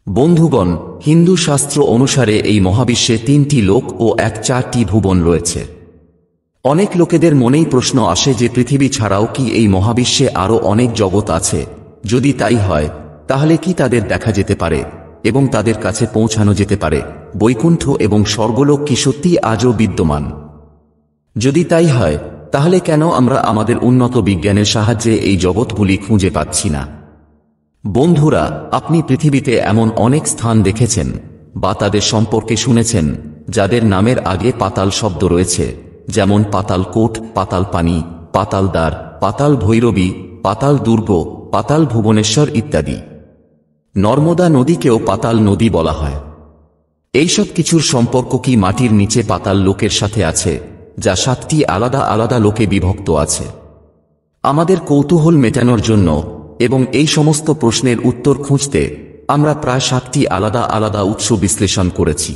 বন্ধুগণ, হিন্দু শাস্ত্র অনুসারে এই মহাবিশ্বে 3টি লোক ও 4টি ভুবন রয়েছে। অনেক লোকেদের মনেই প্রশ্ন আসে যে পৃথিবী ছাড়াও কি এই মহাবিশ্বে আরও অনেক জগৎ আছে? যদি তাই হয়, তাহলে কি তাদের দেখা যেতে পারে এবং তাদের কাছে পৌঁছানো যেতে পারে? বৈকুণ্ঠ এবং স্বর্গলোক কি সত্যি আজও বিদ্যমান? যদি তাই হয়, তাহলে কেন আমরা আমাদের উন্নত বিজ্ঞানের সাহায্যে এই জগৎগুলি খুঁজে পাচ্ছি না? বন্ধুরা, আপনি পৃথিবীতে এমন অনেক স্থান দেখেছেন বা তাদের সম্পর্কে শুনেছেন যাদের নামের আগে পাতাল শব্দ রয়েছে, যেমন পাতাল কোট, পাতাল পানি, পাতাল দ্বার, পাতাল ভৈরবী, পাতাল দুর্গ, পাতাল ভুবনেশ্বর ইত্যাদি। নর্মদা নদীকেও পাতাল নদী বলা হয়। এইসব কিছুর সম্পর্ক কি মাটির নিচে পাতাল লোকের সাথে আছে, যা 7টি আলাদা আলাদা লোকে বিভক্ত আছে? আমাদের কৌতূহল মেটানোর জন্য এবং এই সমস্ত প্রশ্নের উত্তর খুঁজতে আমরা প্রায় 7টি আলাদা আলাদা উৎস বিশ্লেষণ করেছি।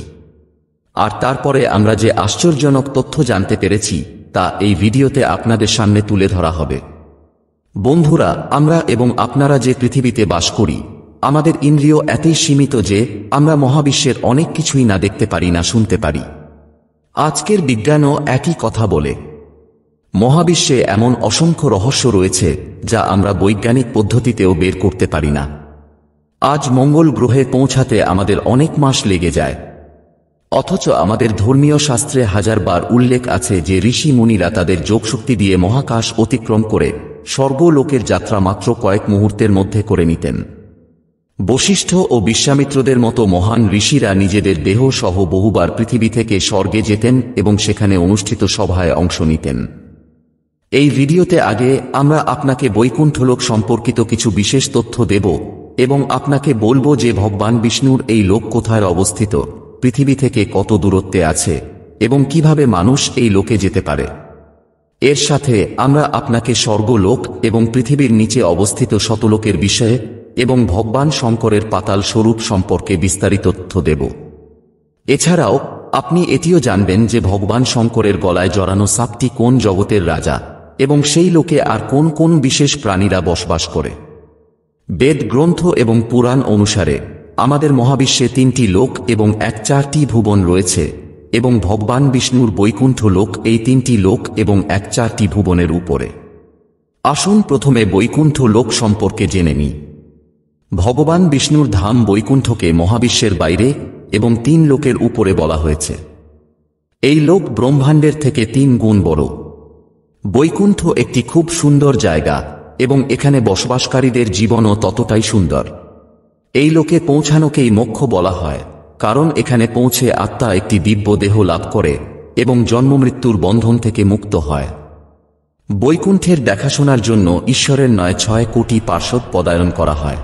আর তারপরে আমরা যে আশ্চর্যজনক তথ্য জানতে পেরেছি তা এই ভিডিওতে আপনাদের সামনে তুলে ধরা হবে। বন্ধুরা, আমরা এবং আপনারা যে পৃথিবীতে বাস করি, আমাদের ইন্দ্রিয় এতই সীমিত যে আমরা মহাবিশ্বের অনেক কিছুই না দেখতে পারি, না শুনতে পারি। আজকের বিজ্ঞানও একই কথা বলে। মহাবিশ্বে এমন অসংখ্য রহস্য রয়েছে যা আমরা বৈজ্ঞানিক পদ্ধতিতেও বের করতে পারি না। আজ মঙ্গল গ্রহে পৌঁছাতে আমাদের অনেক মাস লেগে যায়, অথচ আমাদের ধর্মীয় শাস্ত্রে হাজারবার উল্লেখ আছে যে ঋষি মুনিরা তাদের যোগশক্তি দিয়ে মহাকাশ অতিক্রম করে স্বর্গলোকের যাত্রা মাত্র কয়েক মুহূর্তের মধ্যে করে নিতেন। বশিষ্ঠ ও বিশ্বামিত্রদের মতো মহান ঋষিরা নিজেদের দেহ সহ বহুবার পৃথিবী থেকে স্বর্গে যেতেন এবং সেখানে অনুষ্ঠিত সভায় অংশ নিতেন। এই ভিডিওতে আগে আমরা আপনাকে বৈকুণ্ঠলোক সম্পর্কিত কিছু বিশেষ তথ্য দেব এবং আপনাকে বলবো যে ভগবান বিষ্ণুর এই লোক কোথায় অবস্থিত, পৃথিবী থেকে কত দূরত্বে আছে এবং কিভাবে মানুষ এই লোকে যেতে পারে। এর সাথে আমরা আপনাকে স্বর্গলোক এবং পৃথিবীর নিচে অবস্থিত শতলোকের বিষয়ে এবং ভগবান শঙ্করের পাতাল স্বরূপ সম্পর্কে বিস্তারিত তথ্য দেব। এছাড়াও আপনি এটিও জানবেন যে ভগবান শঙ্করের গলায় জড়ানো সাপটি কোন জগতের রাজা এবং সেই লোকে আর কোন কোন বিশেষ প্রাণীরা বসবাস করে। বেদ গ্রন্থ এবং পুরাণ অনুসারে আমাদের মহাবিশ্বে 3টি লোক এবং 4টি ভুবন রয়েছে এবং ভগবান বিষ্ণুর বৈকুণ্ঠ লোক এই 3টি লোক এবং 4টি ভুবনের উপরে। আসুন প্রথমে বৈকুণ্ঠ লোক সম্পর্কে জেনে নিই। ভগবান বিষ্ণুর ধাম বৈকুণ্ঠকে মহাবিশ্বের বাইরে এবং 3 লোকের উপরে বলা হয়েছে। এই লোক ব্রহ্মাণ্ডের থেকে 3 গুণ বড়। বৈকুণ্ঠ একটি খুব সুন্দর জায়গা এবং এখানে বসবাসকারীদের জীবনও ততটাই সুন্দর। এই লোকে পৌঁছানোকেই মোক্ষ বলা হয়, কারণ এখানে পৌঁছে আত্মা একটি দিব্য দেহ লাভ করে এবং জন্মমৃত্যুর বন্ধন থেকে মুক্ত হয়। বৈকুণ্ঠের দেখাশোনার জন্য ঈশ্বরের 6 কোটি পার্ষদ পদায়ন করা হয়।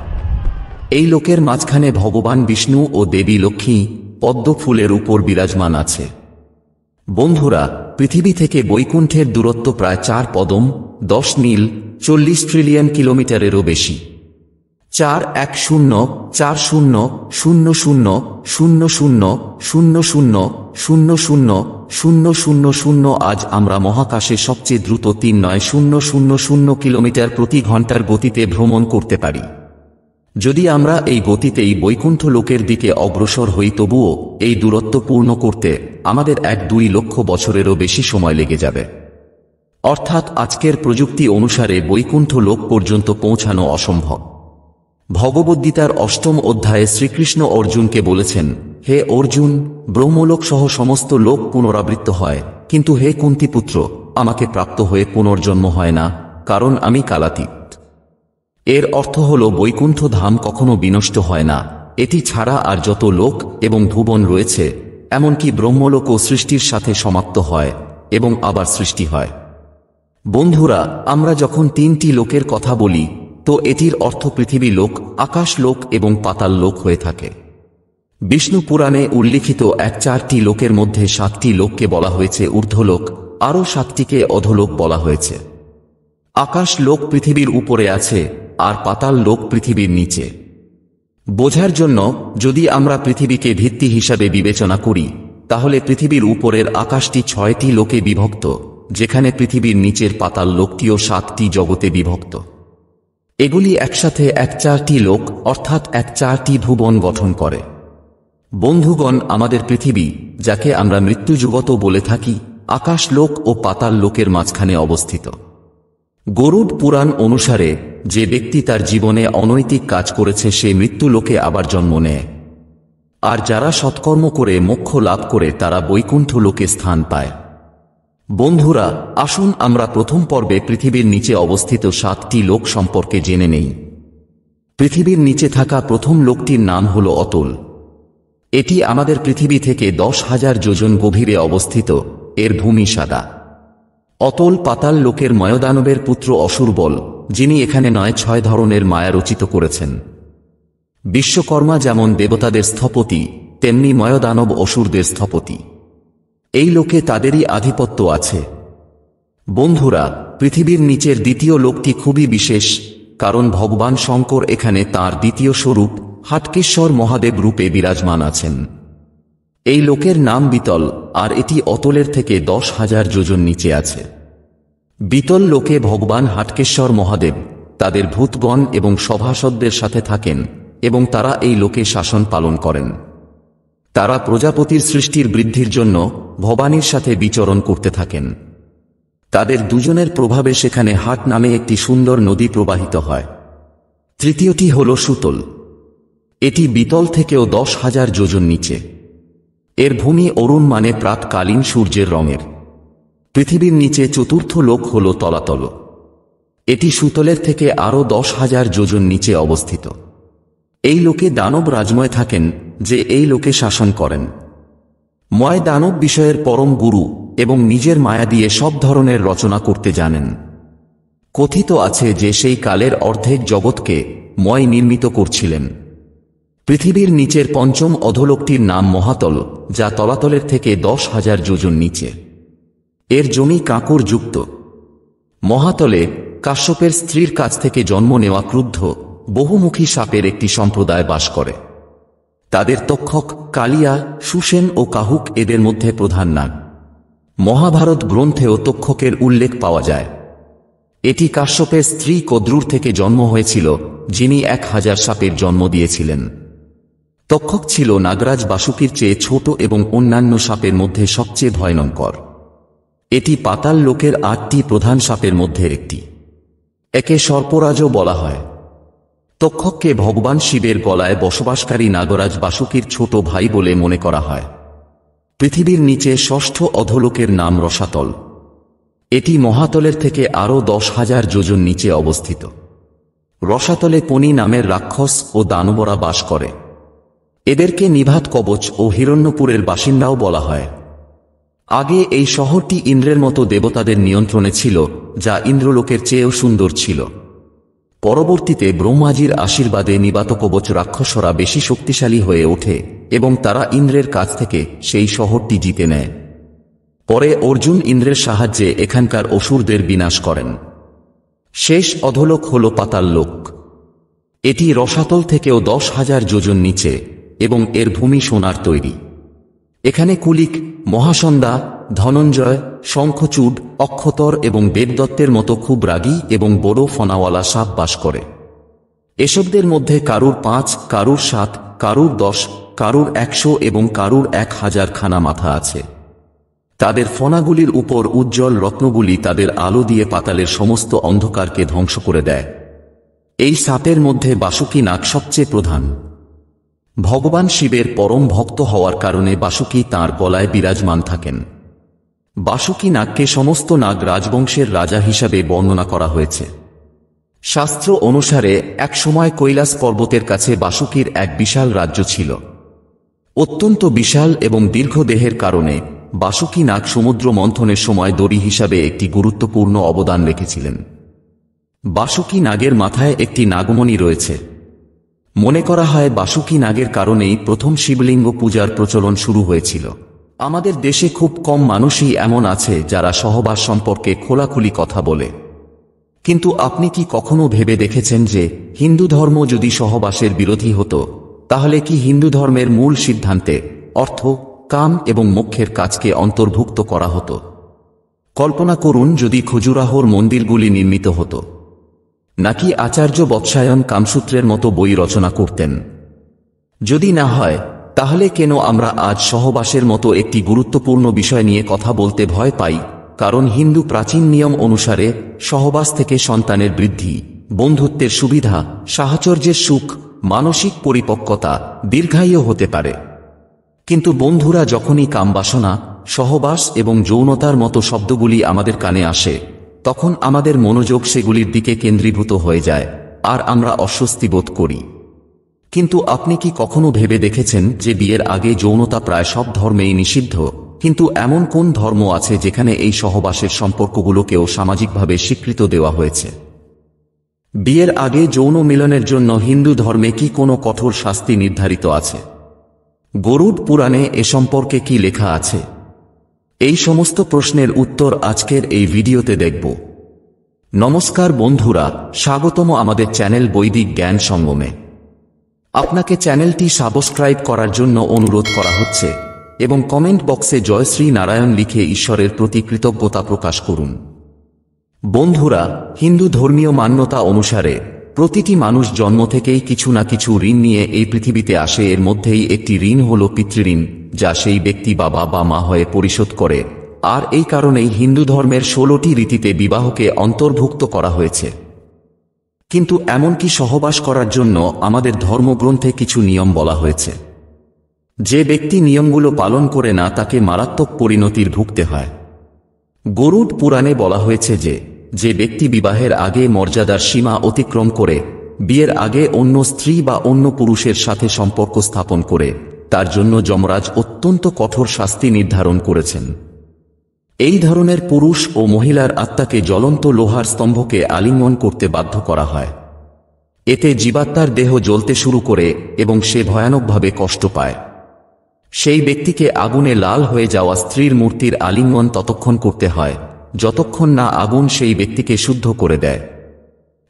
এই লোকের মাঝখানে ভগবান বিষ্ণু ও দেবী লক্ষ্মী পদ্ম ফুলের উপর বিরাজমান আছে। বন্ধুরা, পৃথিবী থেকে বৈকুণ্ঠের দূরত্ব প্রায় 4 পদম 10 নীল 40 ট্রিলিয়ন কিলোমিটারেরও বেশি। 410000000000000 আজ আমরা মহাকাশে সবচেয়ে দ্রুত 39000 কিলোমিটার প্রতি ঘন্টার গতিতে ভ্রমণ করতে পারি। যদি আমরা এই গতিতেই বৈকুণ্ঠ লোকের দিকে অগ্রসর হই, তবুও এই দূরত্ব পূর্ণ করতে আমাদের 1-2 লক্ষ বছরেরও বেশি সময় লেগে যাবে। অর্থাৎ আজকের প্রযুক্তি অনুসারে বৈকুণ্ঠ লোক পর্যন্ত পৌঁছানো অসম্ভব। ভগবদ্গীতার 8ম অধ্যায়ে শ্রীকৃষ্ণ অর্জুনকে বলেছেন, হে অর্জুন, ব্রহ্মলোক সহ সমস্ত লোক পুনরাবৃত্ত হয়, কিন্তু হে কুন্তিপুত্র, আমাকে প্রাপ্ত হয়ে পুনর্জন্ম হয় না, কারণ আমি কালাতীত। এর অর্থ হল বৈকুণ্ঠ ধাম কখনো বিনষ্ট হয় না। এটি ছাড়া আর যত লোক এবং ভুবন রয়েছে, এমনকি ব্রহ্মলোকও সৃষ্টির সাথে সমাপ্ত হয় এবং আবার সৃষ্টি হয়। বন্ধুরা, আমরা যখন 3টি লোকের কথা বলি তো এটির অর্থ পৃথিবী লোক, আকাশ লোক এবং পাতাল লোক হয়ে থাকে। বিষ্ণু পুরাণে উল্লিখিত 4টি লোকের মধ্যে 7টি লোককে বলা হয়েছে ঊর্ধ্বলোক, আরও 7টিকে অধোলোক বলা হয়েছে। আকাশ লোক পৃথিবীর উপরে আছে আর পাতাল লোক পৃথিবীর নিচে। বোঝার জন্য যদি আমরা পৃথিবীকে ভিত্তি হিসাবে বিবেচনা করি, তাহলে পৃথিবীর উপরের আকাশটি 6টি লোকে বিভক্ত, যেখানে পৃথিবীর নিচের পাতাল লোকটিও 7টি জগতে বিভক্ত। এগুলি একসাথে এক চারটি লোক অর্থাৎ এক চারটি ভুবন গঠন করে। বন্ধুগণ, আমাদের পৃথিবী, যাকে আমরা মৃত্যুজগৎ বলে থাকি, আকাশ লোক ও পাতাল লোকের মাঝখানে অবস্থিত। গরুড় পুরাণ অনুসারে যে ব্যক্তি তার জীবনে অনৈতিক কাজ করেছে সে মৃত্যু লোকে আবার জন্ম নেয়, আর যারা সৎকর্ম করে মোক্ষ লাভ করে তারা বৈকুণ্ঠ লোকে স্থান পায়। বন্ধুরা, আসুন আমরা প্রথম পর্বে পৃথিবীর নিচে অবস্থিত 7টি লোক সম্পর্কে জেনে নেই। পৃথিবীর নিচে থাকা প্রথম লোকটির নাম হল অতল। এটি আমাদের পৃথিবী থেকে 10,000 যোজন গভীরে অবস্থিত। এর ভূমি সাদা। অতল পাতাল লোকের ময়দানবের পুত্র অসুরবল, যিনি এখানে 9-6 ধরনের মায়া রচিত করেছেন। বিশ্বকর্মা যেমন দেবতাদের স্থপতি, তেমনি ময়দানব অসুরদের স্থপতি। এই লোকে তাদেরই আধিপত্য আছে। বন্ধুরা, পৃথিবীর নিচের দ্বিতীয় লোকটি খুবই বিশেষ, কারণ ভগবান শঙ্কর এখানে তাঁর দ্বিতীয় স্বরূপ হাটকেশ্বর মহাদেব রূপে বিরাজমান আছেন। এই লোকের নাম বিতল, আর এটি অতলের থেকে 10,000 যোজন নিচে আছে। বিতল লোকে ভগবান হাটকেশ্বর মহাদেব তাদের ভূতগণ এবং সভাসদদের সাথে থাকেন এবং তারা এই লোকে শাসন পালন করেন। তারা প্রজাপতির সৃষ্টির বৃদ্ধির জন্য ভবানীর সাথে বিচরণ করতে থাকেন। তাদের দুজনের প্রভাবে সেখানে হাট নামে একটি সুন্দর নদী প্রবাহিত হয়। তৃতীয়টি হল সুতল। এটি বিতল থেকেও 10,000 যোজন নিচে। এর ভূমি অরুণ মানে প্রাতকালীন সূর্যের রঙের। পৃথিবীর নিচে চতুর্থ লোক হল তলাতল। এটি সুতলের থেকে আরও 10,000 যোজন নিচে অবস্থিত। এই লোকে দানব রাজময় থাকেন, যে এই লোকে শাসন করেন। ময় দানব বিষয়ের পরম গুরু এবং নিজের মায়া দিয়ে সব ধরনের রচনা করতে জানেন। কথিত আছে যে সেই কালের অর্ধেক জগৎকে ময় নির্মিত করছিলেন। পৃথিবীর নিচের পঞ্চম অধোলোকটির নাম মহাতল, যা তলাতলের থেকে 10,000 যোজন নিচে। এর জমি কাঁকর যুক্ত। মহাতলে কাশ্যপের স্ত্রীর কাছ থেকে জন্ম নেওয়া ক্রুদ্ধ বহুমুখী সাপের একটি সম্প্রদায় বাস করে। তাদের তক্ষক, কালিয়া, সুসেন ও কাহুক এদের মধ্যে প্রধান নাগ। মহাভারত গ্রন্থেও তক্ষকের উল্লেখ পাওয়া যায়। এটি কাশ্যপের স্ত্রী কদ্রুর থেকে জন্ম হয়েছিল, যিনি 1000 সাপের জন্ম দিয়েছিলেন। তক্ষক ছিল নাগরাজ বাসুকীর চেয়ে ছোট এবং অন্যান্য সাপের মধ্যে সবচেয়ে ভয়ঙ্কর। এটি পাতাল লোকের 8টি প্রধান সাপের মধ্যে একটি। একে সর্পরাজও বলা হয়। তক্ষককে ভগবান শিবের গলায় বসবাসকারী নাগরাজ বাসুকীর ছোট ভাই বলে মনে করা হয়। পৃথিবীর নিচে ষষ্ঠ অধোলোকের নাম রসাতল। এটি মহাতলের থেকে আরও 10,000 যোজন নিচে অবস্থিত। রসাতলে পনি নামের রাক্ষস ও দানবরা বাস করে। এদেরকে নিভাত কবচ ও হিরণ্যপুরের বাসিন্দাও বলা হয়। আগে এই শহরটি ইন্দ্রের মতো দেবতাদের নিয়ন্ত্রণে ছিল, যা ইন্দ্রলোকের চেয়েও সুন্দর ছিল। পরবর্তীতে ব্রহ্মাজির আশীর্বাদে নিবাতকবচ রাক্ষসরা বেশি শক্তিশালী হয়ে ওঠে এবং তারা ইন্দ্রের কাছ থেকে সেই শহরটি জিতে নেয়। পরে অর্জুন ইন্দ্রের সাহায্যে এখানকার অসুরদের বিনাশ করেন। শেষ অধোলোক হল পাতাল লোক। এটি রসাতল থেকেও 10,000 যোজন নিচে এবং এর ভূমি সোনার তৈরি। এখানে কুলিক, মহাসন্দা, ধনঞ্জয়, শঙ্খচূড, অক্ষতর এবং দেবদত্তের মতো খুব রাগী এবং বড় ফনাওয়ালা সাপ বাস করে। এসবদের মধ্যে কারুর 5, কারুর 7, কারুর 10, কারুর 100 এবং কারুর 1000 খানা মাথা আছে। তাদের ফনাগুলির উপর উজ্জ্বল রত্নগুলি তাদের আলো দিয়ে পাতালের সমস্ত অন্ধকারকে ধ্বংস করে দেয়। এই সাপের মধ্যে বাসুকী নাগ সবচেয়ে প্রধান। ভগবান শিবের পরম ভক্ত হওয়ার কারণে বাসুকী তাঁর গলায় বিরাজমান থাকেন। বাসুকী নাগকে সমস্ত নাগ রাজবংশের রাজা হিসাবে বর্ণনা করা হয়েছে। শাস্ত্র অনুসারে একসময় কৈলাস পর্বতের কাছে বাসুকীর এক বিশাল রাজ্য ছিল। অত্যন্ত বিশাল এবং দীর্ঘ দেহের কারণে বাসুকী নাগ সমুদ্র মন্থনের সময় দড়ি হিসাবে একটি গুরুত্বপূর্ণ অবদান রেখেছিলেন। বাসুকী নাগের মাথায় একটি নাগমণি রয়েছে। মনে করা হয় বাসুকী নাগের কারণেই প্রথম শিবলিঙ্গ পূজার প্রচলন শুরু হয়েছিল। আমাদের দেশে খুব কম মানুষই এমন আছে যারা সহবাস সম্পর্কে খোলাখুলি কথা বলে। কিন্তু আপনি কি কখনো ভেবে দেখেছেন যে হিন্দু ধর্ম যদি সহবাসের বিরোধী হতো, তাহলে কি হিন্দু ধর্মের মূল সিদ্ধান্তে অর্থ, কাম এবং মোক্ষের কাজকে অন্তর্ভুক্ত করা হতো? কল্পনা করুন যদি খজুরাহোর মন্দিরগুলি নির্মিত হতো। নাকি আচার্য বৎসায়ন কামসূত্রের মতো বই রচনা করতেন? যদি না হয়, তাহলে কেন আমরা আজ সহবাসের মতো একটি গুরুত্বপূর্ণ বিষয় নিয়ে কথা বলতে ভয় পাই? কারণ হিন্দু প্রাচীন নিয়ম অনুসারে সহবাস থেকে সন্তানের বৃদ্ধি, বন্ধুত্বের সুবিধা, সাহচর্যের সুখ, মানসিক পরিপক্কতা, দীর্ঘায়ু হতে পারে। কিন্তু বন্ধুরা, যখনই কামবাসনা, সহবাস এবং যৌনতার মতো শব্দগুলি আমাদের কানে আসে, তখন আমাদের মনোযোগ সেগুলির দিকে কেন্দ্রীভূত হয়ে যায়, আর আমরা অস্বস্তি বোধ করি। কিন্তু আপনি কি কখনো ভেবে দেখেছেন যে বিয়ের আগে যৌনতা প্রায় সব ধর্মেই নিষিদ্ধ, কিন্তু এমন কোন ধর্ম আছে যেখানে এই সহবাসের সম্পর্কগুলোকেও সামাজিকভাবে স্বীকৃত দেওয়া হয়েছে? বিয়ের আগে যৌন মিলনের জন্য হিন্দু ধর্মে কি কোনো কঠোর শাস্তি নির্ধারিত আছে? গরুড় পুরাণে এ সম্পর্কে কি লেখা আছে? এই সমস্ত প্রশ্নের উত্তর আজকের এই ভিডিওতে দেখব। নমস্কার বন্ধুরা, স্বাগতম আমাদের চ্যানেল বৈদিক জ্ঞান সঙ্গমে। আপনাকে চ্যানেলটি সাবস্ক্রাইব করার জন্য অনুরোধ করা হচ্ছে এবং কমেন্ট বক্সে জয় শ্রী নারায়ণ লিখে ঈশ্বরের প্রতি কৃতজ্ঞতা প্রকাশ করুন। বন্ধুরা, হিন্দু ধর্মীয় মান্যতা অনুসারে প্রতিটি মানুষ জন্ম থেকেই কিছু না কিছু ঋণ নিয়ে এই পৃথিবীতে আসে। এর মধ্যেই একটি ঋণ হল পিতৃঋণ, যা সেই ব্যক্তি বাবা বা মা হয়ে পরিশোধ করে। আর এই কারণেই হিন্দু ধর্মের 16টি রীতিতে বিবাহকে অন্তর্ভুক্ত করা হয়েছে। কিন্তু এমনকি সহবাস করার জন্য আমাদের ধর্মগ্রন্থে কিছু নিয়ম বলা হয়েছে। যে ব্যক্তি নিয়মগুলো পালন করে না, তাকে মারাত্মক পরিণতির ভুগতে হয়। গরুড় পুরাণে বলা হয়েছে যে ব্যক্তি বিবাহের আগে মর্যাদার সীমা অতিক্রম করে বিয়ের আগে অন্য স্ত্রী বা অন্য পুরুষের সাথে সম্পর্ক স্থাপন করে, তার জন্য যমরাজ অত্যন্ত কঠোর শাস্তি নির্ধারণ করেছেন। এই ধরনের পুরুষ ও মহিলার আত্মাকে জ্বলন্ত লোহার স্তম্ভকে আলিঙ্গন করতে বাধ্য করা হয়। এতে জীবাত্মার দেহ জ্বলতে শুরু করে এবং সে ভয়ানকভাবে কষ্ট পায়। সেই ব্যক্তিকে আগুনে লাল হয়ে যাওয়া স্ত্রীর মূর্তির আলিঙ্গন ততক্ষণ করতে হয় যতক্ষণ না আগুন সেই ব্যক্তিকে শুদ্ধ করে দেয়।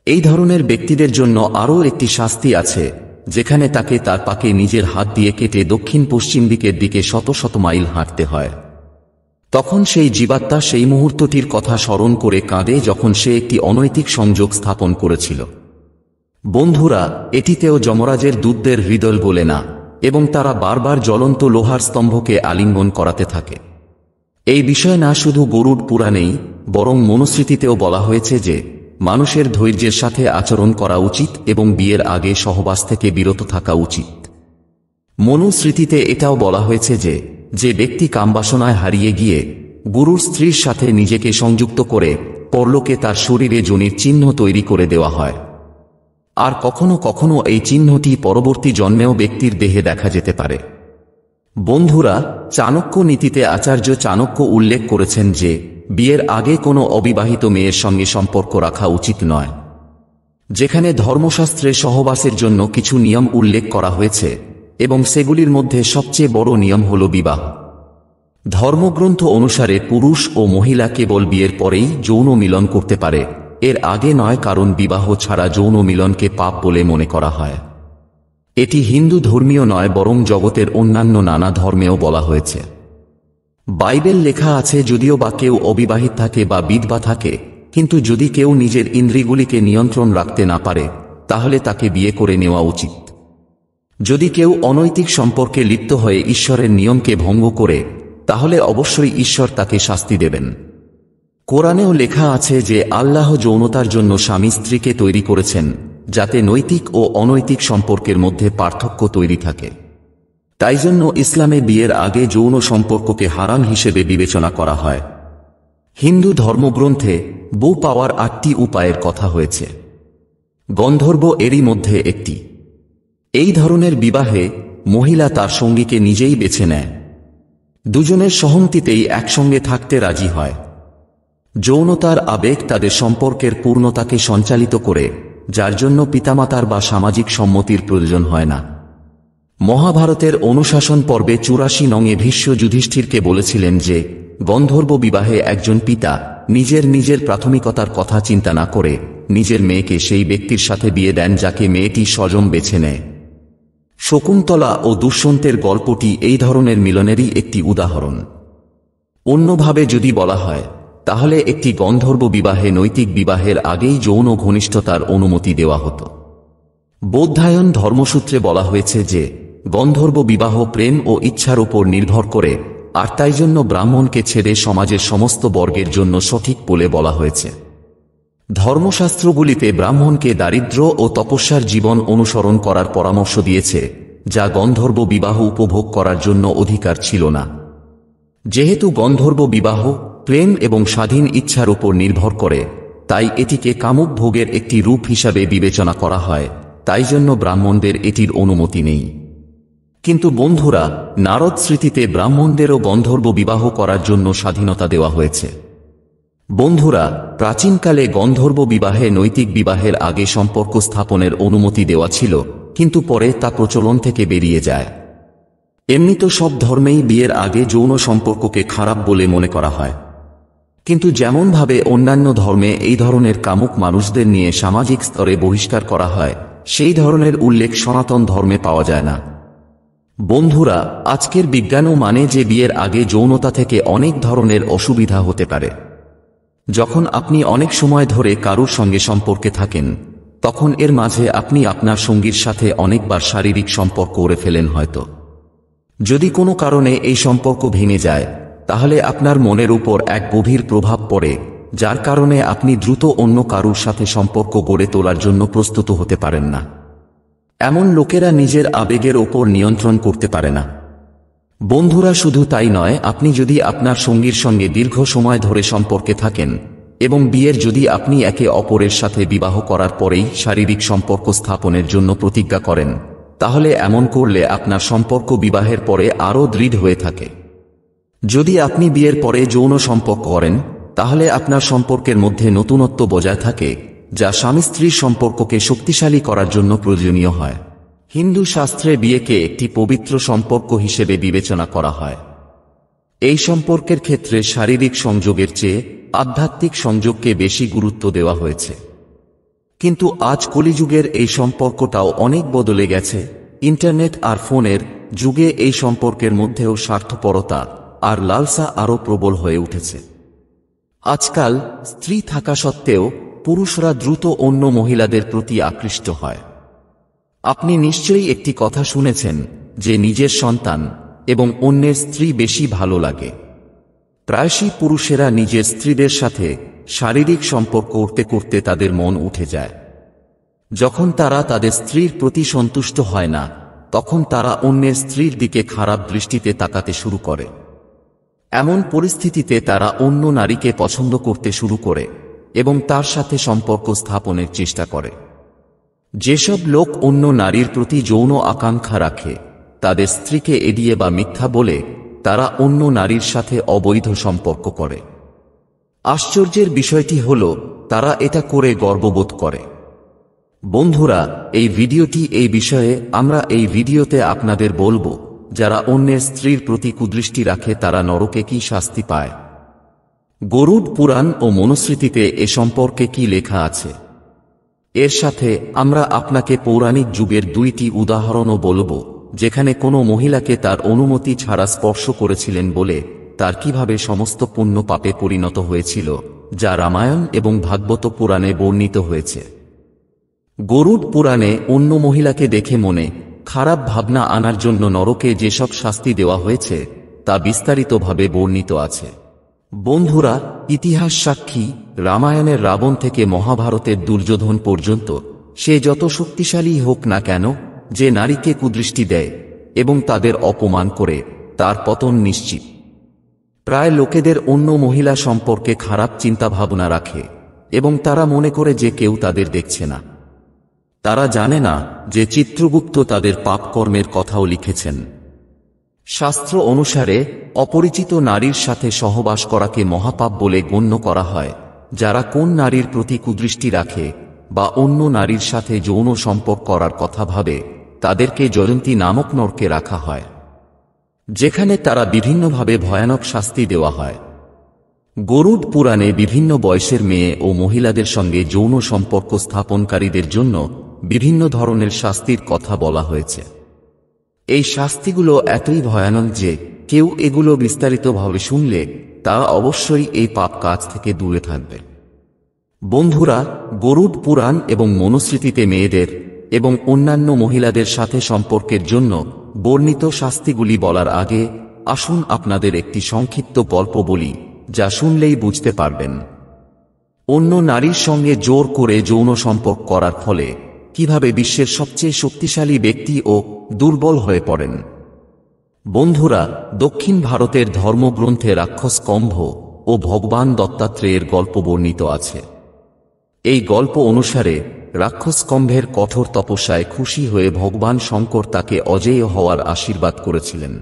এই ধরনের ব্যক্তিদের জন্য আরও একটি শাস্তি আছে, যেখানে তাকে তার পাকে নিজের হাত দিয়ে কেটে দক্ষিণ পশ্চিম দিকের দিকে শত শত মাইল হাঁটতে হয়। তখন সেই জীবাত্মা সেই মুহূর্তটির কথা স্মরণ করে কাঁদে যখন সে একটি অনৈতিক সংযোগ স্থাপন করেছিল। বন্ধুরা, এটিতেও যমরাজের দূতদের হৃদয় গলে না এবং তারা বারবার জ্বলন্ত লোহার স্তম্ভকে আলিঙ্গন করাতে থাকে। এই বিষয় না শুধু গরুড় পুরাণেই, বরং মনুস্মৃতিতেও বলা হয়েছে যে মানুষের ধৈর্যের সাথে আচরণ করা উচিত এবং বিয়ের আগে সহবাস থেকে বিরত থাকা উচিত। মনুস্মৃতিতে এটাও বলা হয়েছে যে ব্যক্তি কামবাসনায় হারিয়ে গিয়ে গুরুর স্ত্রীর সাথে নিজেকে সংযুক্ত করে পরলোকে তার শরীরে যোনির চিহ্ন তৈরি করে দেওয়া হয়। আর কখনো কখনো এই চিহ্নটি পরবর্তী জন্মেও ব্যক্তির দেহে দেখা যেতে পারে। বন্ধুরা, চাণক্য নীতিতে আচার্য চাণক্য উল্লেখ করেছেন যে বিয়ের আগে কোনো অবিবাহিত মেয়ের সঙ্গে সম্পর্ক রাখা উচিত নয়। যেখানে ধর্মশাস্ত্রে সহবাসের জন্য কিছু নিয়ম উল্লেখ করা হয়েছে এবং সেগুলির মধ্যে সবচেয়ে বড় নিয়ম হল বিবাহ। ধর্মগ্রন্থ অনুসারে পুরুষ ও মহিলা কেবল বিয়ের পরেই যৌন মিলন করতে পারে, এর আগে নয়, কারণ বিবাহ ছাড়া যৌন মিলনকে পাপ বলে মনে করা হয়। এটি হিন্দু ধর্মীয় নয়, বরং জগতের অন্যান্য নানা ধর্মেও বলা হয়েছে। বাইবেল লেখা আছে, যদিও বা কেউ অবিবাহিত থাকে বা বিধবা থাকে, কিন্তু যদি কেউ নিজের ইন্দ্রিয়গুলিকে নিয়ন্ত্রণ রাখতে না পারে, তাহলে তাকে বিয়ে করে নেওয়া উচিত। যদি কেউ অনৈতিক সম্পর্কে লিপ্ত হয়ে ঈশ্বরের নিয়মকে ভঙ্গ করে, তাহলে অবশ্যই ঈশ্বর তাকে শাস্তি দেবেন। কোরআনেও লেখা আছে যে আল্লাহ যৌনতার জন্য স্বামী স্ত্রীকে তৈরি করেছেন, যাতে নৈতিক ও অনৈতিক সম্পর্কের মধ্যে পার্থক্য তৈরি থাকে। তাই জন্য ইসলামে বিয়ের আগে যৌন সম্পর্ককে হারাম হিসেবে বিবেচনা করা হয়। হিন্দু ধর্মগ্রন্থে বউ পাওয়ার 8টি উপায়ের কথা হয়েছে। গন্ধর্ব এরই মধ্যে একটি। এই ধরনের বিবাহে মহিলা তার সঙ্গীকে নিজেই বেছে নেয়। দুজনের সহমতিতেই একসঙ্গে থাকতে রাজি হয়। যৌনতার আবেগ তাদের সম্পর্কের পূর্ণতাকে সঞ্চালিত করে, যার জন্য পিতামাতার বা সামাজিক সম্মতির প্রয়োজন হয় না। মহাভারতের অনুশাসন পর্বে 84 নং ভীষ্ম যুধিষ্ঠিরকে বলেছিলেন যে গন্ধর্ব বিবাহে একজন পিতা নিজের প্রাথমিকতার কথা চিন্তা না করে নিজের মেয়েকে সেই ব্যক্তির সাথে বিয়ে দেন যাকে মেয়েটি স্বজন বেছে নেয়। শকুন্তলা ও দুষ্যন্তের গল্পটি এই ধরনের মিলনেরই একটি উদাহরণ। অন্যভাবে যদি বলা হয়, তাহলে একটি গন্ধর্ব বিবাহে নৈতিক বিবাহের আগেই যৌন ঘনিষ্ঠতার অনুমতি দেওয়া হতো। বৌদ্ধায়ন ধর্মসূত্রে বলা হয়েছে যে গন্ধর্ব বিবাহ প্রেম ও ইচ্ছার উপর নির্ভর করে, আর তাই জন্য ব্রাহ্মণকে ছেড়ে সমাজের সমস্ত বর্গের জন্য সঠিক বলে বলা হয়েছে। ধর্মশাস্ত্রগুলিতে ব্রাহ্মণকে দারিদ্র্য ও তপস্যার জীবন অনুসরণ করার পরামর্শ দিয়েছে, যা গন্ধর্ব বিবাহ উপভোগ করার জন্য অধিকার ছিল না। যেহেতু গন্ধর্ব বিবাহ প্রেম এবং স্বাধীন ইচ্ছার উপর নির্ভর করে, তাই এটিকে কামুক ভোগের একটি রূপ হিসাবে বিবেচনা করা হয়, তাই জন্য ব্রাহ্মণদের এটির অনুমতি নেই। কিন্তু বন্ধুরা, নারদ স্মৃতিতে ব্রাহ্মণদেরও গন্ধর্ব বিবাহ করার জন্য স্বাধীনতা দেওয়া হয়েছে। বন্ধুরা, প্রাচীনকালে গন্ধর্ব বিবাহে নৈতিক বিবাহের আগে সম্পর্ক স্থাপনের অনুমতি দেওয়া ছিল, কিন্তু পরে তা প্রচলন থেকে বেরিয়ে যায়। এমনি তো সব ধর্মেই বিয়ের আগে যৌন সম্পর্ককে খারাপ বলে মনে করা হয়, কিন্তু যেমনভাবে অন্যান্য ধর্মে এই ধরনের কামুক মানুষদের নিয়ে সামাজিক স্তরে বহিষ্কার করা হয়, সেই ধরনের উল্লেখ সনাতন ধর্মে পাওয়া যায় না। বন্ধুরা, আজকের বিজ্ঞানও মানে যে বিয়ের আগে যৌনতা থেকে অনেক ধরনের অসুবিধা হতে পারে। যখন আপনি অনেক সময় ধরে কারুর সঙ্গে সম্পর্কে থাকেন, তখন এর মাঝে আপনি আপনার সঙ্গীর সাথে অনেকবার শারীরিক সম্পর্ক করে ফেলেন। হয়তো যদি কোনো কারণে এই সম্পর্ক ভেঙে যায়, তাহলে আপনার মনের উপর এক গভীর প্রভাব পড়ে, যার কারণে আপনি দ্রুত অন্য কারুর সাথে সম্পর্ক গড়ে তোলার জন্য প্রস্তুত হতে পারেন না। এমন লোকেরা নিজের আবেগের ওপর নিয়ন্ত্রণ করতে পারে না। বন্ধুরা, শুধু তাই নয়, আপনি যদি আপনার সঙ্গীর সঙ্গে দীর্ঘ সময় ধরে সম্পর্কে থাকেন এবং বিয়ের যদি আপনি একে অপরের সাথে বিবাহ করার পরেই শারীরিক সম্পর্ক স্থাপনের জন্য প্রতিজ্ঞা করেন, তাহলে এমন করলে আপনার সম্পর্ক বিবাহের পরে আরও দৃঢ় হয়ে থাকে। যদি আপনি বিয়ের পরে যৌন সম্পর্ক করেন, তাহলে আপনার সম্পর্কের মধ্যে নতুনত্ব বজায় থাকে, যা স্বামী স্ত্রীর সম্পর্ককে শক্তিশালী করার জন্য প্রয়োজনীয় হয়। হিন্দু শাস্ত্রে বিয়েকে একটি পবিত্র সম্পর্ক হিসেবে বিবেচনা করা হয়। এই সম্পর্কের ক্ষেত্রে শারীরিক সংযোগের চেয়ে আধ্যাত্মিক সংযোগকে বেশি গুরুত্ব দেওয়া হয়েছে। কিন্তু আজ কলিযুগের এই সম্পর্কটাও অনেক বদলে গেছে। ইন্টারনেট আর ফোনের যুগে এই সম্পর্কের মধ্যেও স্বার্থপরতা আর লালসা আরও প্রবল হয়ে উঠেছে। আজকাল স্ত্রী থাকা সত্ত্বেও পুরুষরা দ্রুত অন্য মহিলাদের প্রতি আকৃষ্ট হয়। আপনি নিশ্চয়ই একটি কথা শুনেছেন যে নিজের সন্তান এবং অন্যের স্ত্রী বেশি ভালো লাগে। প্রায়শই পুরুষেরা নিজের স্ত্রীদের সাথে শারীরিক সম্পর্ক করতে করতে তাদের মন উঠে যায়। যখন তারা তাদের স্ত্রীর প্রতি সন্তুষ্ট হয় না, তখন তারা অন্যের স্ত্রীর দিকে খারাপ দৃষ্টিতে তাকাতে শুরু করে। এমন পরিস্থিতিতে তারা অন্য নারীকে পছন্দ করতে শুরু করে এবং তার সাথে সম্পর্ক স্থাপনের চেষ্টা করে। যেসব লোক অন্য নারীর প্রতি যৌন আকাঙ্ক্ষা রাখে, তাদের স্ত্রীকে এড়িয়ে বা মিথ্যা বলে তারা অন্য নারীর সাথে অবৈধ সম্পর্ক করে। আশ্চর্যের বিষয়টি হল, তারা এটা করে গর্ববোধ করে। বন্ধুরা, এই ভিডিওটি এই বিষয়ে আমরা এই ভিডিওতে আপনাদের বলবো, যারা অন্যের স্ত্রীর প্রতি কুদৃষ্টি রাখে তারা নরকে কি শাস্তি পায়। গরুড় পুরাণ ও মনুস্মৃতিতে এ সম্পর্কে কি লেখা আছে। এর সাথে আমরা আপনাকে পৌরাণিক যুগের 2টি উদাহরণও বলবো, যেখানে কোনো মহিলাকে তার অনুমতি ছাড়া স্পর্শ করেছিলেন বলে তার কিভাবে সমস্ত পুণ্য পাপে পরিণত হয়েছিল, যা রামায়ণ এবং ভাগবত পুরাণে বর্ণিত হয়েছে। গরুড় পুরাণে অন্য মহিলাকে দেখে মনে খারাপ ভাবনা আনার জন্য নরকে যেসব শাস্তি দেওয়া হয়েছে তা বিস্তারিতভাবে বর্ণিত আছে। বন্ধুরা, ইতিহাস সাক্ষী, রামায়ণের রাবণ থেকে মহাভারতের দুর্যোধন পর্যন্ত সে যত শক্তিশালী হোক না কেন, যে নারীকে কুদৃষ্টি দেয় এবং তাদের অপমান করে, তার পতন নিশ্চিত। প্রায় লোকেদের অন্য মহিলা সম্পর্কে খারাপ চিন্তাভাবনা রাখে এবং তারা মনে করে যে কেউ তাদের দেখছে না। তারা জানে না যে চিত্রগুপ্ত তাদের পাপকর্মের কথাও লিখেছেন। শাস্ত্র অনুসারে অপরিচিত নারীর সাথে সহবাস করাকে মহাপাপ বলে গণ্য করা হয়। যারা কোন নারীর প্রতি কুদৃষ্টি রাখে বা অন্য নারীর সাথে যৌন সম্পর্ক করার কথা ভাবে, তাদেরকে জয়ন্তী নামক নরকে রাখা হয়, যেখানে তারা বিভিন্নভাবে ভয়ানক শাস্তি দেওয়া হয়। গরুড় পুরাণে বিভিন্ন বয়সের মেয়ে ও মহিলাদের সঙ্গে যৌন সম্পর্ক স্থাপনকারীদের জন্য বিভিন্ন ধরনের শাস্তির কথা বলা হয়েছে। এই শাস্তিগুলো এতই ভয়ানক যে কেউ এগুলো বিস্তারিতভাবে শুনলে তারা অবশ্যই এই পাপ কাজ থেকে দূরে থাকবে। বন্ধুরা, গরুড পুরাণ এবং মনুস্মৃতিতে মেয়েদের এবং অন্যান্য মহিলাদের সাথে সম্পর্কের জন্য বর্ণিত শাস্তিগুলি বলার আগে আসুন আপনাদের একটি সংক্ষিপ্ত গল্প বলি, যা শুনলেই বুঝতে পারবেন অন্য নারীর সঙ্গে জোর করে যৌন সম্পর্ক করার ফলে কিভাবে বিশ্বের সবচেয়ে শক্তিশালী ব্যক্তি ও দুর্বল হয়ে পড়েন। বন্ধুরা, দক্ষিণ ভারতের ধর্মগ্রন্থে রাক্ষস কম্ভ ও ভগবান দত্তাত্রেয়ের গল্প বর্ণিত আছে। এই গল্প অনুসারে রাক্ষস কম্ভের কঠোর তপস্যায় খুশি হয়ে ভগবান শঙ্কর তাকে অজেয় হওয়ার আশীর্বাদ করেছিলেন।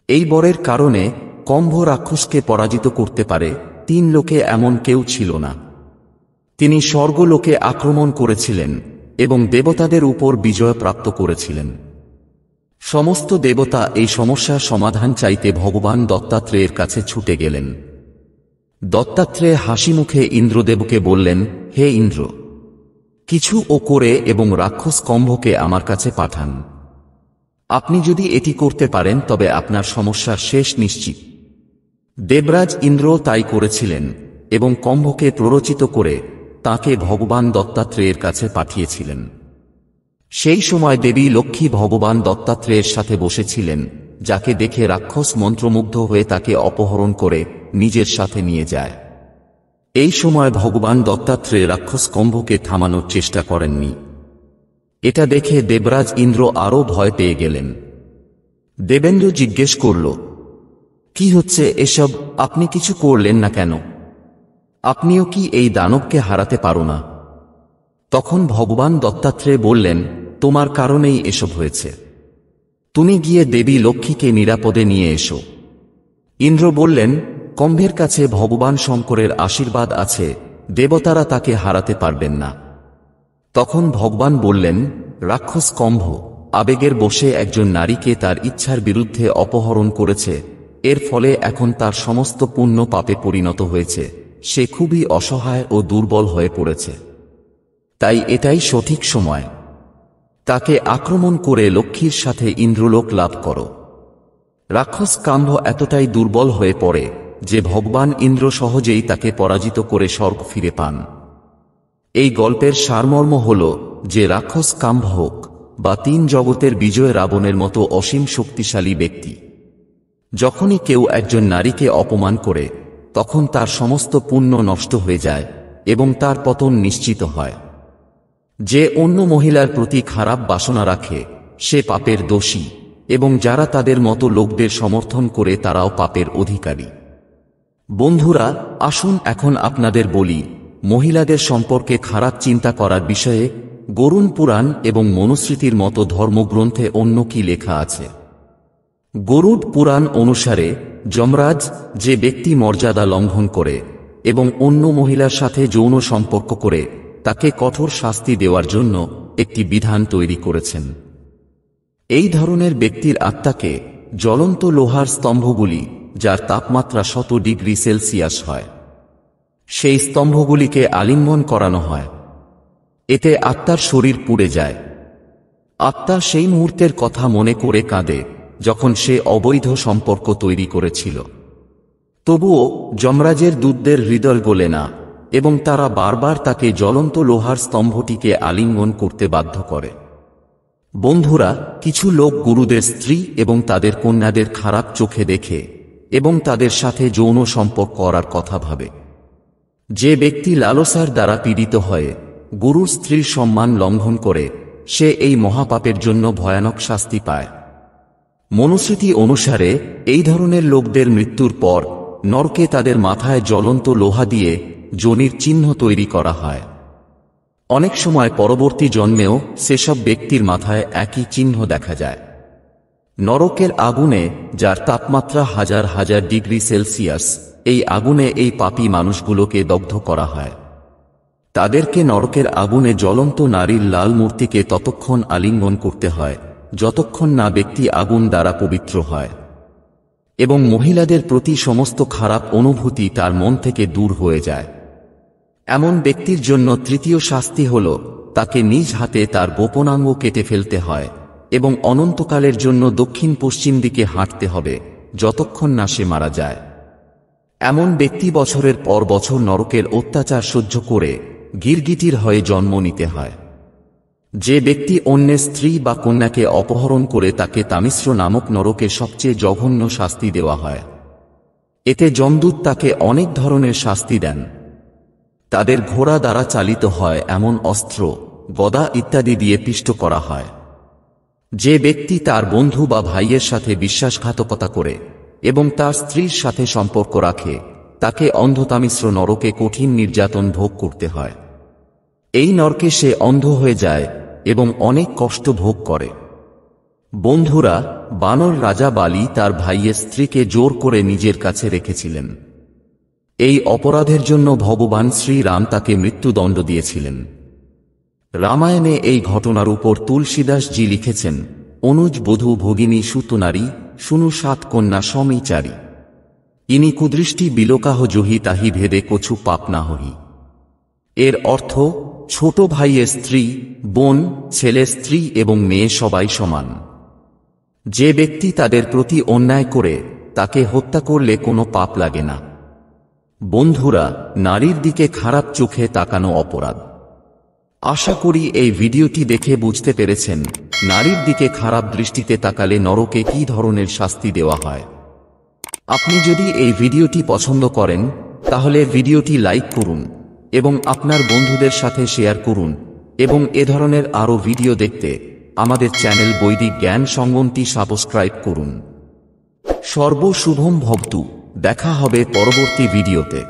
এই বরের কারণে কম্ভ রাক্ষসকে পরাজিত করতে পারে 3 লোকে এমন কেউ ছিল না। তিনি স্বর্গলোকে আক্রমণ করেছিলেন এবং দেবতাদের উপর বিজয় প্রাপ্ত করেছিলেন। সমস্ত দেবতা এই সমস্যার সমাধান চাইতে ভগবান দত্তাত্রেয়ের কাছে ছুটে গেলেন। দত্তাত্রেয় হাসিমুখে ইন্দ্রদেবকে বললেন, হে ইন্দ্র, কিছু ও করে এবং রাক্ষস কম্ভকে আমার কাছে পাঠান। আপনি যদি এটি করতে পারেন তবে আপনার সমস্যার শেষ নিশ্চিত। দেবরাজ ইন্দ্র তাই করেছিলেন এবং কম্ভকে প্ররোচিত করে তাকে ভগবান দত্তাত্রেয়ের কাছে পাঠিয়েছিলেন। সেই সময় দেবী লক্ষ্মী ভগবান দত্তাত্রেয়ের সাথে বসেছিলেন, যাকে দেখে রাক্ষস মন্ত্রমুগ্ধ হয়ে তাকে অপহরণ করে নিজের সাথে নিয়ে যায়। এই সময় ভগবান দত্তাত্রেয় রাক্ষস কম্ভকে থামানোর চেষ্টা করেননি। এটা দেখে দেবরাজ ইন্দ্র আরও ভয় পেয়ে গেলেন। দেবেন্দ্র জিজ্ঞেস করল, কি হচ্ছে এসব? আপনি কিছু করলেন না কেন? আপনিও কি এই দানবকে হারাতে পারো না? তখন ভগবান দত্তাত্রেয় বললেন, তোমার কারণেই এসব হয়েছে। তুমি গিয়ে দেবী লক্ষ্মীকে নিরাপদে নিয়ে এসো। ইন্দ্র বললেন, কম্ভের কাছে ভগবান শঙ্করের আশীর্বাদ আছে, দেবতারা তাকে হারাতে পারবেন না। তখন ভগবান বললেন, রাক্ষস কম্ভ আবেগের বশে একজন নারীকে তার ইচ্ছার বিরুদ্ধে অপহরণ করেছে। এর ফলে এখন তার সমস্ত পুণ্য পাপে পরিণত হয়েছে। সে খুবই অসহায় ও দুর্বল হয়ে পড়েছে। তাই এটাই সঠিক সময়। তাকে আক্রমণ করে লক্ষ্মীর সাথে ইন্দ্রলোক লাভ করো। রাক্ষস কাম্ভ এতটাই দুর্বল হয়ে পড়ে যে ভগবান ইন্দ্র সহজেই তাকে পরাজিত করে স্বর্গ ফিরে পান। এই গল্পের সারমর্ম হল যে রাক্ষস কাম্ভ হোক বা 3 জগতের বিজয় রাবণের মতো অসীম শক্তিশালী ব্যক্তি, যখনই কেউ একজন নারীকে অপমান করে তখন তার সমস্ত পুণ্য নষ্ট হয়ে যায় এবং তার পতন নিশ্চিত হয়। যে অন্য মহিলার প্রতি খারাপ বাসনা রাখে সে পাপের দোষী, এবং যারা তাদের মতো লোকদের সমর্থন করে তারাও পাপের অধিকারী। বন্ধুরা, আসুন এখন আপনাদের বলি মহিলাদের সম্পর্কে খারাপ চিন্তা করার বিষয়ে গরুণ পুরাণ এবং মনুস্মৃতির মতো ধর্মগ্রন্থে অন্য কি লেখা আছে। গরুড পুরাণ অনুসারে যমরাজ যে ব্যক্তি মর্যাদা লঙ্ঘন করে এবং অন্য মহিলার সাথে যৌন সম্পর্ক করে তাকে কঠোর শাস্তি দেওয়ার জন্য একটি বিধান তৈরি করেছেন। এই ধরনের ব্যক্তির আত্মাকে জ্বলন্ত লোহার স্তম্ভগুলি, যার তাপমাত্রা 100 ডিগ্রি সেলসিয়াস হয়, সেই স্তম্ভগুলিকে আলিঙ্গন করানো হয়। এতে আত্মার শরীর পুড়ে যায়। আত্মা সেই মুহূর্তের কথা মনে করে কাঁদে যখন সে অবৈধ সম্পর্ক তৈরি করেছিল। তবুও যমরাজের দূতদের হৃদয় গলে না এবং তারা বারবার তাকে জ্বলন্ত লোহার স্তম্ভটিকে আলিঙ্গন করতে বাধ্য করে। বন্ধুরা, কিছু লোক গুরুদের স্ত্রী এবং তাদের কন্যাদের খারাপ চোখে দেখে এবং তাদের সাথে যৌন সম্পর্ক করার কথা ভাবে। যে ব্যক্তি লালসার দ্বারা পীড়িত হয়ে গুরুর স্ত্রীর সম্মান লঙ্ঘন করে সে এই মহাপাপের জন্য ভয়ানক শাস্তি পায়। মনুস্মৃতি অনুসারে এই ধরনের লোকদের মৃত্যুর পর নরকে তাদের মাথায় জ্বলন্ত লোহা দিয়ে যোনির চিহ্ন তৈরি করা হয়। অনেক সময় পরবর্তী জন্মেও সেসব ব্যক্তির মাথায় একই চিহ্ন দেখা যায়। নরকের আগুনে, যার তাপমাত্রা হাজার হাজার ডিগ্রি সেলসিয়াস, এই আগুনে এই পাপী মানুষগুলোকে দগ্ধ করা হয়। তাদেরকে নরকের আগুনে জ্বলন্ত নারীর লাল মূর্তিকে ততক্ষণ আলিঙ্গন করতে হয় যতক্ষণ না ব্যক্তি আগুন দ্বারা পবিত্র হয় এবং মহিলাদের প্রতি সমস্ত খারাপ অনুভূতি তার মন থেকে দূর হয়ে যায়। এমন ব্যক্তির জন্য তৃতীয় শাস্তি হল তাকে নিজ হাতে তার গোপনাঙ্গ কেটে ফেলতে হয় এবং অনন্তকালের জন্য দক্ষিণ পশ্চিম দিকে হাঁটতে হবে যতক্ষণ না সে মারা যায়। এমন ব্যক্তি বছরের পর বছর নরকের অত্যাচার সহ্য করে গিরগিটির হয়ে জন্ম নিতে হয়। যে ব্যক্তি অন্যের স্ত্রী বা কন্যাকে অপহরণ করে তাকে তামিশ্র নামক নরকে সবচেয়ে জঘন্য শাস্তি দেওয়া হয়। এতে যমদূত তাকে অনেক ধরনের শাস্তি দেন। তাদের ঘোড়া দ্বারা চালিত হয় এমন অস্ত্র, গদা ইত্যাদি দিয়ে পিষ্ট করা হয়। যে ব্যক্তি তার বন্ধু বা ভাইয়ের সাথে বিশ্বাসঘাতকতা করে এবং তার স্ত্রীর সাথে সম্পর্ক রাখে, তাকে অন্ধতামিশ্র নরকে কঠিন নির্যাতন ভোগ করতে হয়। এই নরকে সে অন্ধ হয়ে যায় এবং অনেক কষ্ট ভোগ করে। বন্ধুরা, বানর রাজা বালি তার ভাইয়ের স্ত্রীকে জোর করে নিজের কাছে রেখেছিলেন। এই অপরাধের জন্য ভগবান শ্রীরাম তাকে মৃত্যুদণ্ড দিয়েছিলেন। রামায়ণে এই ঘটনার উপর তুলসীদাসজি লিখেছেন, অনুজ বধূ ভগিনী সুতনারী শুনু সাত কন্যা সমীচারী, ইনি কুদৃষ্টি বিলোকাহ জহি তাহি ভেদে কছু পাপ না হহি। এর অর্থ, ছোট ভাইয়ের স্ত্রী, বোন, ছেলের স্ত্রী এবং মেয়ে সবাই সমান। যে ব্যক্তি তাদের প্রতি অন্যায় করে তাকে হত্যা করলে কোনো পাপ লাগে না। বন্ধুরা, নারীর দিকে খারাপ চোখে তাকানো অপরাধ। আশা করি এই ভিডিওটি দেখে বুঝতে পেরেছেন নারীর দিকে খারাপ দৃষ্টিতে তাকালে নরকে কী ধরনের শাস্তি দেওয়া হয়। আপনি যদি এই ভিডিওটি পছন্দ করেন তাহলে ভিডিওটি লাইক করুন এবং আপনার বন্ধুদের সাথে শেয়ার করুন, এবং এ ধরনের আরও ভিডিও দেখতে আমাদের চ্যানেল বৈদিক জ্ঞান সঙ্গমটি সাবস্ক্রাইব করুন। সর্বশুভম ভবতু। দেখা হবে পরবর্তী ভিডিওতে।